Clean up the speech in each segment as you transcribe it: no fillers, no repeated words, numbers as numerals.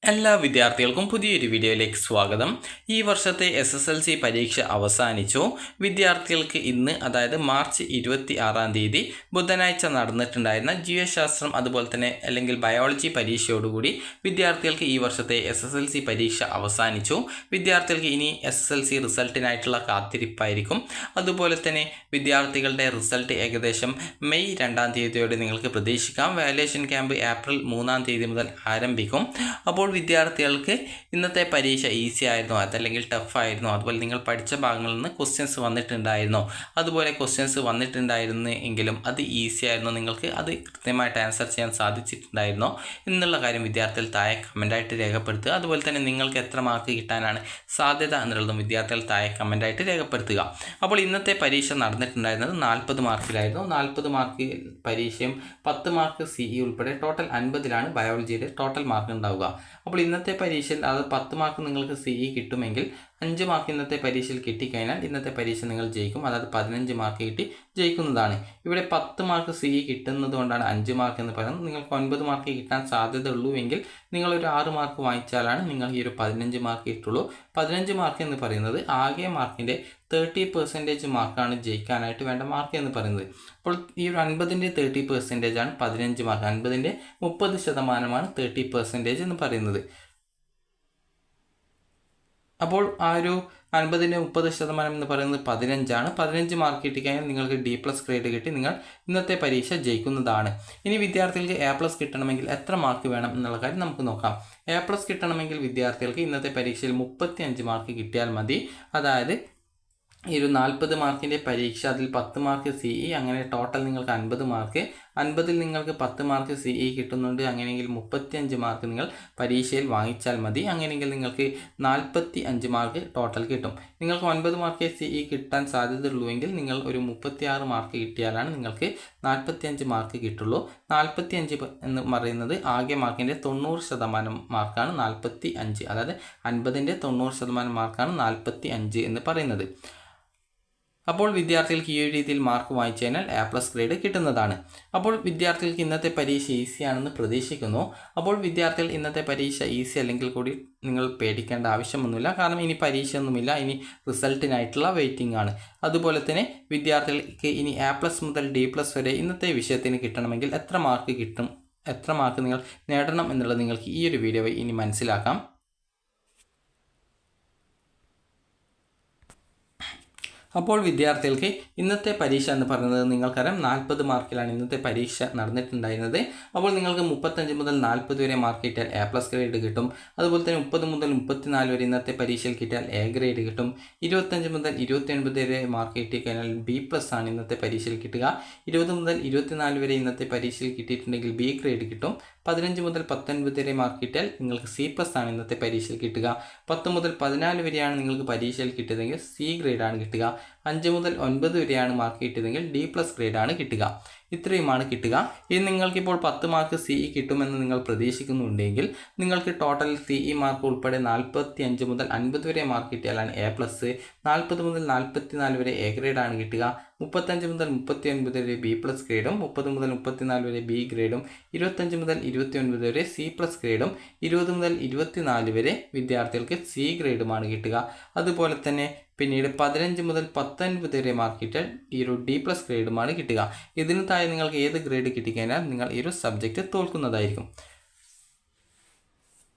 എല്ലാ വിദ്യാർത്ഥികൾക്കും പുതിയൊരു വീഡിയോയിലേക്ക് സ്വാഗതം. ഈ വർഷത്തെ SSLC പരീക്ഷ അവസാനിച്ചു. വിദ്യാർത്ഥികൾക്ക് ഇന്ന്, അതായത് മാർച്ച് 26 ബുധനാഴ്ച നടന്നിട്ടുണ്ടായിരുന്ന ജീവശാസ്ത്രം അതുപോലെ തന്നെ അല്ലെങ്കിൽ ബയോളജി പരീക്ഷയോടുകൂടി വിദ്യാർത്ഥികൾക്ക് ഈ വർഷത്തെ SSLC പരീക്ഷ അവസാനിച്ചു. വിദ്യാർത്ഥികൾക്ക് ഇനി SSLC റിസൾട്ടിനായിട്ടുള്ള കാത്തിരിപ്പായിരിക്കും. അതുപോലെ തന്നെ വിദ്യാർത്ഥികളുടെ റിസൾട്ട് ഏകദേശം മെയ് 2 നിങ്ങൾക്ക് പ്രതീക്ഷിക്കാം. വാല്യുവേഷൻ ക്യാമ്പ് ഏപ്രിൽ 3 മുതൽ ആരംഭിക്കും. അപ്പോൾ വിദ്യാർത്ഥികൾക്ക് ഇന്നത്തെ പരീക്ഷ ഈസി ആയിരുന്നോ അതല്ലെങ്കിൽ ടഫ് ആയിരുന്നോ, അതുപോലെ നിങ്ങൾ പഠിച്ച ഭാഗങ്ങളിൽ നിന്ന് ക്വസ്റ്റ്യൻസ് വന്നിട്ടുണ്ടായിരുന്നോ, അതുപോലെ ക്വസ്റ്റ്യൻസ് വന്നിട്ടുണ്ടായിരുന്നു എങ്കിലും അത് ഈസി ആയിരുന്നോ, നിങ്ങൾക്ക് അത് കൃത്യമായിട്ട് ആൻസർ ചെയ്യാൻ സാധിച്ചിട്ടുണ്ടായിരുന്നോ എന്നുള്ള കാര്യം വിദ്യാർത്ഥികൾ താഴെ കമൻറ്റായിട്ട് രേഖപ്പെടുത്തുക. അതുപോലെ തന്നെ നിങ്ങൾക്ക് എത്ര മാർക്ക് കിട്ടാനാണ് സാധ്യത എന്നുള്ളതും വിദ്യാർത്ഥികൾ താഴെ കമൻറ്റായിട്ട് രേഖപ്പെടുത്തുക. അപ്പോൾ ഇന്നത്തെ പരീക്ഷ നടന്നിട്ടുണ്ടായിരുന്നത് 40 മാർക്കിലായിരുന്നു. 40 മാർക്ക് പരീക്ഷയും 10 മാർക്ക് CE ഉൾപ്പെടെ ടോട്ടൽ 50ലാണ് ബയോളജിയുടെ ടോട്ടൽ മാർക്ക് ഉണ്ടാവുക. അപ്പോൾ ഇന്നത്തെ പരീക്ഷയിൽ അത് 10 മാർക്ക് നിങ്ങൾക്ക് CE കിട്ടുമെങ്കിൽ 5 മാർക്ക് ഇന്നത്തെ പരീക്ഷയിൽ കിട്ടിക്കഴിഞ്ഞാൽ ഇന്നത്തെ പരീക്ഷ നിങ്ങൾ ജയിക്കും. അതായത് 15 മാർക്ക് കിട്ടി ജയിക്കുന്നതാണ്. ഇവിടെ 10 മാർക്ക് CE കിട്ടുന്നത് കൊണ്ടാണ് 5 മാർക്ക് എന്ന് പറയുന്നത്. നിങ്ങൾക്ക് 9 മാർക്ക് കിട്ടാൻ സാധ്യത ഉള്ളൂ എങ്കിൽ നിങ്ങളൊരു 6 മാർക്ക് വാങ്ങിച്ചാലാണ് നിങ്ങൾ ഈ ഒരു 15 മാർക്ക് കിട്ടുള്ളൂ. 15 മാർക്ക് എന്ന് പറയുന്നത് ആകെ മാർക്കിൻ്റെ 30% മാർക്കാണ് ജയിക്കാനായിട്ട് വേണ്ട മാർക്ക് എന്ന് പറയുന്നത്. അപ്പോൾ ഈ ഒരു 50ൻ്റെ 30% ആണ് 15 മാർക്ക്. 50ൻ്റെ 30% 30% എന്ന് പറയുന്നത്. അപ്പോൾ ആ ഒരു 50ൻ്റെ 30% എന്ന് പറയുന്നത് 15ആണ്. 15 മാർക്ക് കിട്ടിക്കഴിഞ്ഞാൽ നിങ്ങൾക്ക് D+ ഗ്രേഡ് കിട്ടി നിങ്ങൾ ഇന്നത്തെ പരീക്ഷ ജയിക്കുന്നതാണ്. ഇനി വിദ്യാർത്ഥികൾക്ക് A+ കിട്ടണമെങ്കിൽ എത്ര മാർക്ക് വേണം എന്നുള്ള കാര്യം നമുക്ക് നോക്കാം. A+ കിട്ടണമെങ്കിൽ വിദ്യാർത്ഥികൾക്ക് ഇന്നത്തെ പരീക്ഷയിൽ 35 മാർക്ക് കിട്ടിയാൽ മതി. അതായത് ഈ ഒരു 40 മാർക്കിൻ്റെ പരീക്ഷ, അതിൽ 10 മാർക്ക് CE, അങ്ങനെ ടോട്ടൽ നിങ്ങൾക്ക് 50 മാർക്ക്. 50ൽ നിങ്ങൾക്ക് 10 മാർക്ക് CE കിട്ടുന്നുണ്ട്. അങ്ങനെയെങ്കിൽ 35 മാർക്ക് നിങ്ങൾ പരീക്ഷയിൽ വാങ്ങിച്ചാൽ മതി. അങ്ങനെയെങ്കിൽ നിങ്ങൾക്ക് 45 മാർക്ക് ടോട്ടൽ കിട്ടും. നിങ്ങൾക്ക് 9 മാർക്ക് CE കിട്ടാൻ സാധ്യതയുള്ളൂവെങ്കിൽ നിങ്ങൾ ഒരു 36 മാർക്ക് കിട്ടിയാലാണ് നിങ്ങൾക്ക് 45 മാർക്ക് കിട്ടുള്ളൂ. 45 എന്ന് പറയുന്നത് ആകെ മാർക്കിൻ്റെ 90% മാർക്കാണ് 45. അതായത് 50ൻ്റെ 90% മാർക്കാണ് 45 എന്ന് പറയുന്നത്. അപ്പോൾ വിദ്യാർത്ഥികൾക്ക് ഈ ഒരു രീതിയിൽ മാർക്ക് വാങ്ങിച്ചു കഴിഞ്ഞാൽ A+ ഗ്രേഡ് കിട്ടുന്നതാണ്. അപ്പോൾ വിദ്യാർത്ഥികൾക്ക് ഇന്നത്തെ പരീക്ഷ ഈസി ആണെന്ന് പ്രതീക്ഷിക്കുന്നു. അപ്പോൾ വിദ്യാർത്ഥികൾ ഇന്നത്തെ പരീക്ഷ ഈസി അല്ലെങ്കിൽ കൂടി നിങ്ങൾ പേടിക്കേണ്ട ആവശ്യമൊന്നുമില്ല. കാരണം ഇനി പരീക്ഷയൊന്നുമില്ല, ഇനി റിസൾട്ടിനായിട്ടുള്ള വെയിറ്റിംഗ് ആണ്. അതുപോലെ തന്നെ വിദ്യാർത്ഥികൾക്ക് ഇനി A+ മുതൽ D+ വരെ ഇന്നത്തെ വിഷയത്തിന് കിട്ടണമെങ്കിൽ എത്ര മാർക്ക് കിട്ടും, എത്ര മാർക്ക് നിങ്ങൾ നേടണം എന്നുള്ളത് നിങ്ങൾക്ക് ഈ ഒരു വീഡിയോ വഴി ഇനി മനസ്സിലാക്കാം. അപ്പോൾ വിദ്യാർത്ഥികൾക്ക് ഇന്നത്തെ പരീക്ഷ എന്ന് പറയുന്നത് നിങ്ങൾക്കറിയാം 40 മാർക്കിലാണ് ഇന്നത്തെ പരീക്ഷ നടന്നിട്ടുണ്ടായിരുന്നത്. അപ്പോൾ നിങ്ങൾക്ക് 35 മുതൽ 40 വരെ മാർക്ക് കിട്ടിയാൽ A+ ഗ്രേഡ് കിട്ടും. അതുപോലെ തന്നെ 30 മുതൽ 34 വരെ ഇന്നത്തെ പരീക്ഷയിൽ കിട്ടിയാൽ A ഗ്രേഡ് കിട്ടും. 25 മുതൽ 29 വരെ മാർക്ക് കിട്ടിക്കഴിഞ്ഞാൽ B+ ആണ് ഇന്നത്തെ പരീക്ഷയിൽ കിട്ടുക. 20 മുതൽ 24 വരെ ഇന്നത്തെ പരീക്ഷയിൽ കിട്ടിയിട്ടുണ്ടെങ്കിൽ B ഗ്രേഡ് കിട്ടും. 15 മുതൽ 19 വരെ മാർക്ക് കിട്ടിയാൽ നിങ്ങൾക്ക് C+ ആണ് ഇന്നത്തെ പരീക്ഷയിൽ കിട്ടുക. 10 മുതൽ 14 വരെയാണ് നിങ്ങൾക്ക് പരീക്ഷയിൽ കിട്ടിയതെങ്കിൽ C ഗ്രേഡാണ് കിട്ടുക. 5 മുതൽ 9 വരെയാണ് മാർക്ക് കിട്ടിയതെങ്കിൽ D+ ഗ്രേഡാണ് കിട്ടുക. ഇത്രയുമാണ് കിട്ടുക. ഇനി നിങ്ങൾക്കിപ്പോൾ 10 മാർക്ക് CE കിട്ടുമെന്ന് നിങ്ങൾ പ്രതീക്ഷിക്കുന്നുണ്ടെങ്കിൽ നിങ്ങൾക്ക് ടോട്ടൽ CE മാർക്ക് ഉൾപ്പെടെ 45 മുതൽ 50 വരെ മാർക്ക് കിട്ടിയാലാണ് A+. 40 മുതൽ 44 വരെ A ഗ്രേഡാണ് കിട്ടുക. 35 മുതൽ 39 വരെ B+ ഗ്രേഡും 30 മുതൽ 34 വരെ B ഗ്രേഡും 25 മുതൽ 29 വരെ C+ ഗ്രേഡും 20 മുതൽ 24 വരെ വിദ്യാർത്ഥികൾക്ക് C ഗ്രേഡുമാണ് കിട്ടുക. അതുപോലെ തന്നെ പിന്നീട് 15 മുതൽ 19 വരെ മാർക്ക് കിട്ടിയാൽ ഈ ഒരു D+ ഗ്രേഡുമാണ് കിട്ടുക. ഇതിന് താഴെ നിങ്ങൾക്ക് ഏത് ഗ്രേഡ് കിട്ടിക്കഴിഞ്ഞാൽ നിങ്ങൾ ഈ ഒരു സബ്ജക്റ്റ് തോൽക്കുന്നതായിരിക്കും.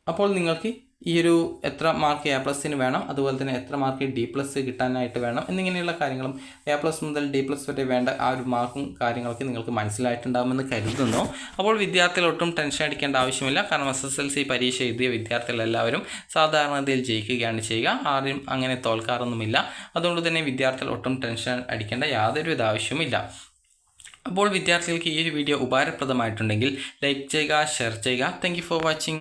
അപ്പോൾ നിങ്ങൾക്ക് ഈ ഒരു എത്ര മാർക്ക് A+ന് വേണം, അതുപോലെ തന്നെ എത്ര മാർക്ക് D+ കിട്ടാനായിട്ട് വേണം എന്നിങ്ങനെയുള്ള കാര്യങ്ങളും A+ മുതൽ D+ വരെ വേണ്ട ആ ഒരു മാർക്കും കാര്യങ്ങളൊക്കെ നിങ്ങൾക്ക് മനസ്സിലായിട്ടുണ്ടാകുമെന്ന് കരുതുന്നു. അപ്പോൾ വിദ്യാർത്ഥികൾ ഒട്ടും ടെൻഷൻ അടിക്കേണ്ട ആവശ്യമില്ല. കാരണം SSLC പരീക്ഷ എഴുതിയ വിദ്യാർത്ഥികളെല്ലാവരും സാധാരണതയിൽ ജയിക്കുകയാണ് ചെയ്യുക. ആരും അങ്ങനെ തോൽക്കാറൊന്നുമില്ല. അതുകൊണ്ട് തന്നെ വിദ്യാർത്ഥികൾ ഒട്ടും ടെൻഷൻ അടിക്കേണ്ട യാതൊരുവിധ ആവശ്യവുമില്ല. അപ്പോൾ വിദ്യാർത്ഥികൾക്ക് ഈ ഒരു വീഡിയോ ഉപകാരപ്രദമായിട്ടുണ്ടെങ്കിൽ ലൈക്ക് ചെയ്യുക, ഷെയർ ചെയ്യുക. Thank you for watching.